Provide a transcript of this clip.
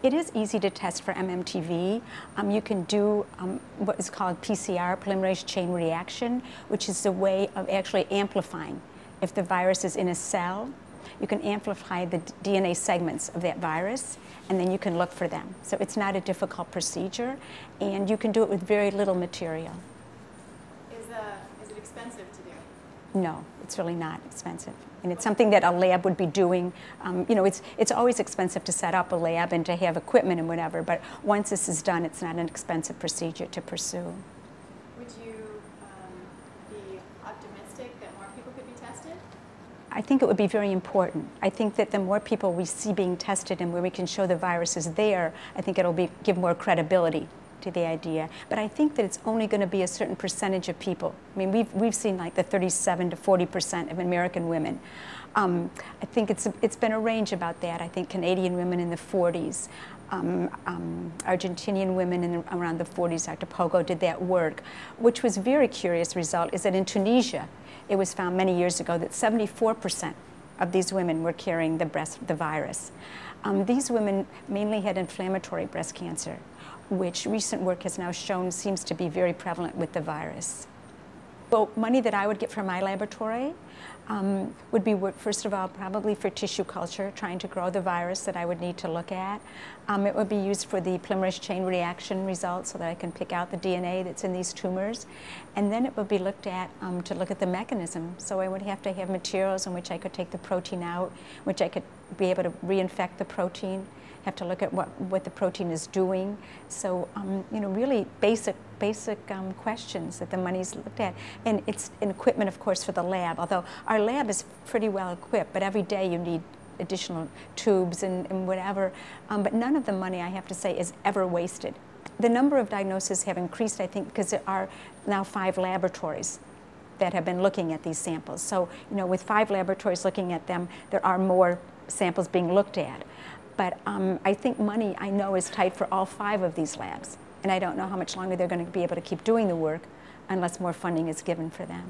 It is easy to test for MMTV. You can do what is called PCR, polymerase chain reaction, which is a way of actually amplifying. If the virus is in a cell, you can amplify the DNA segments of that virus, and then you can look for them. So it's not a difficult procedure, and you can do it with very little material. Is it expensive to do? No, it's really not expensive. And it's something that a lab would be doing. You know, it's always expensive to set up a lab and to have equipment and whatever, but once this is done, it's not an expensive procedure to pursue. Would you be optimistic that more people could be tested? I think it would be very important. I think that the more people we see being tested and where we can show the virus is there, I think it'll give more credibility to the idea. But I think that it's only going to be a certain percentage of people. I mean, we've seen like the 37 to 40% of American women. I think it's been a range about that. I think Canadian women in the 40s, Argentinian women in around the 40s. Dr. Pogo did that work, which was a very curious result. Is that in Tunisia, it was found many years ago that 74% of these women were carrying the virus. These women mainly had inflammatory breast cancer, which recent work has now shown seems to be very prevalent with the virus. Well, money that I would get from my laboratory would be, first of all, probably for tissue culture, trying to grow the virus that I would need to look at. It would be used for the polymerase chain reaction results so that I can pick out the DNA that's in these tumors. And then it would be looked at to look at the mechanism. So I would have to have materials in which I could take the protein out, which I could be able to reinfect the protein, have to look at what the protein is doing. So, you know, really basic questions that the money's looked at. And it's an equipment, of course, for the lab, although our lab is pretty well equipped, but every day you need additional tubes and whatever. But none of the money, I have to say, is ever wasted. The number of diagnoses have increased, I think, because there are now 5 laboratories that have been looking at these samples. So, you know, with 5 laboratories looking at them, there are more samples being looked at. But I think money, I know, is tight for all 5 of these labs. And I don't know how much longer they're going to be able to keep doing the work unless more funding is given for them.